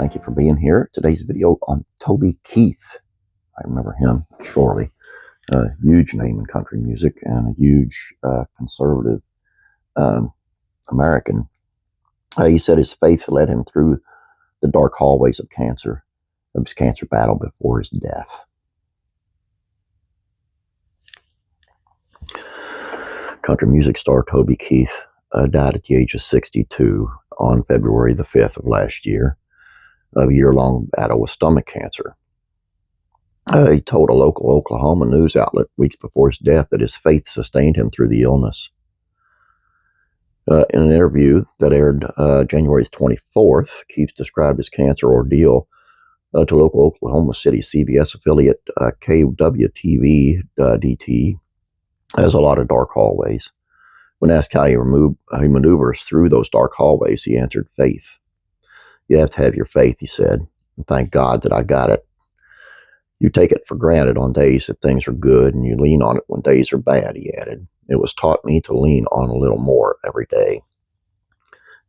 Thank you for being here. Today's video on Toby Keith. I remember him, surely. A huge name in country music and a huge conservative American. He said his faith led him through the dark hallways of his cancer battle before his death. Country music star Toby Keith died at the age of 62 on February the 5th of last year of a year-long battle with stomach cancer. He told a local Oklahoma news outlet weeks before his death that his faith sustained him through the illness. In an interview that aired January 24th, Keith described his cancer ordeal to local Oklahoma City CBS affiliate KWTV DT as a lot of dark hallways. When asked how he maneuvers through those dark hallways, he answered, faith. You have to have your faith, he said, and thank God that I got it. You take it for granted on days that things are good, and you lean on it when days are bad, he added. It was taught me to lean on a little more every day.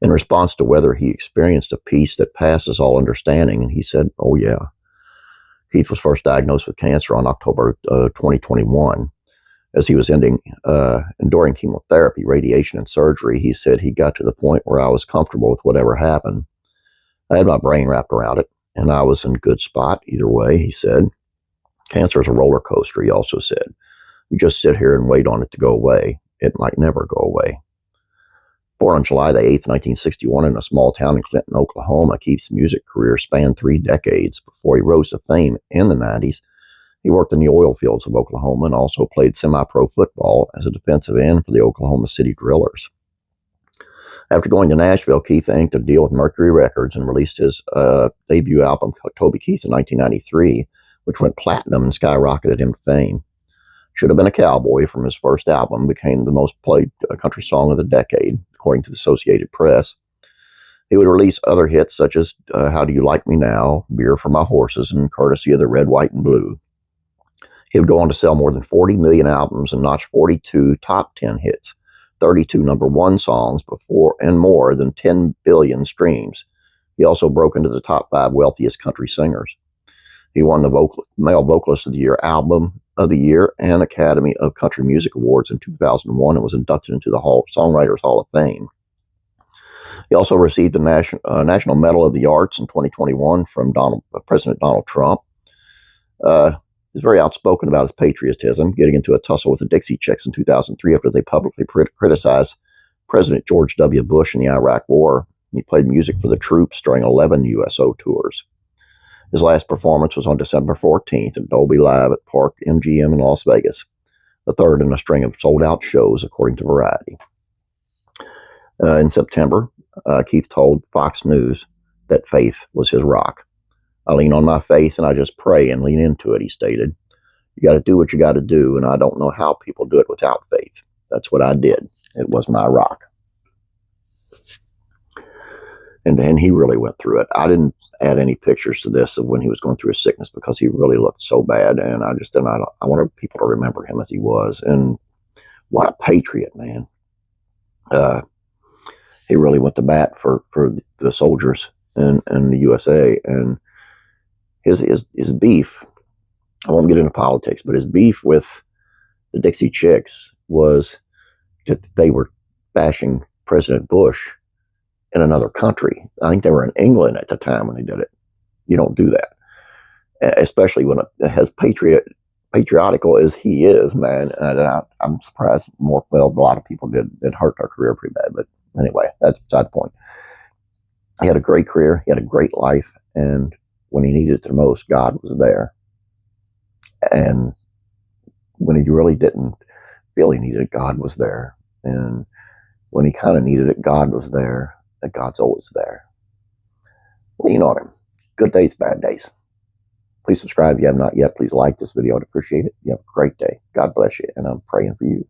In response to whether he experienced a peace that passes all understanding, and he said, oh yeah. Keith was first diagnosed with cancer on October 2021. As he was enduring chemotherapy, radiation, and surgery, he said he got to the point where I was comfortable with whatever happened. I had my brain wrapped around it, and I was in a good spot either way, he said. Cancer is a roller coaster, he also said. You just sit here and wait on it to go away. It might never go away. Born on July the 8th, 1961, in a small town in Clinton, Oklahoma, Keith's music career spanned 3 decades. Before he rose to fame in the 90s, he worked in the oil fields of Oklahoma and also played semi-pro football as a defensive end for the Oklahoma City Drillers. After going to Nashville, Keith inked a deal with Mercury Records and released his debut album, Toby Keith, in 1993, which went platinum and skyrocketed him to fame. Should Have Been a Cowboy from his first album became the most played country song of the decade, according to the Associated Press. He would release other hits such as How Do You Like Me Now, Beer for My Horses, and Courtesy of the Red, White, and Blue. He would go on to sell more than 40 million albums and notch 42 top 10 hits, 32 #1 songs and more than 10 billion streams. He also broke into the top 5 wealthiest country singers. He won the Male Vocalist of the Year, Album of the Year, and Academy of Country Music Awards in 2001 and was inducted into the Songwriters Hall of Fame. He also received a National Medal of the Arts in 2021 from President Donald Trump. He's very outspoken about his patriotism, getting into a tussle with the Dixie Chicks in 2003 after they publicly criticized President George W. Bush in the Iraq War. He played music for the troops during 11 USO tours. His last performance was on December 14th at Dolby Live at Park MGM in Las Vegas, the third in a string of sold-out shows, according to Variety. In September, Keith told Fox News that faith was his rock. I lean on my faith and I just pray and lean into it, he stated. You got to do what you got to do, and I don't know how people do it without faith. That's what I did. It was my rock. And he really went through it. I didn't add any pictures to this of when he was going through his sickness because he really looked so bad, and I wanted people to remember him as he was. And what a patriot, man. He really went to bat for the soldiers in the USA, and his beef, I won't get into politics, but his beef with the Dixie Chicks was that they were bashing President Bush in another country. I think they were in England at the time when they did it. You don't do that, especially when it has patriotical as he is, man. And I'm surprised a lot of people did. It hurt their career pretty bad, but anyway, that's beside the point. He had a great career. He had a great life, and when he needed it the most, God was there. And when he really didn't feel he needed it, God was there. And when he kind of needed it, God was there. And God's always there. Lean on him. Good days, bad days. Please subscribe if you have not yet. Please like this video. I'd appreciate it. You have a great day. God bless you, and I'm praying for you.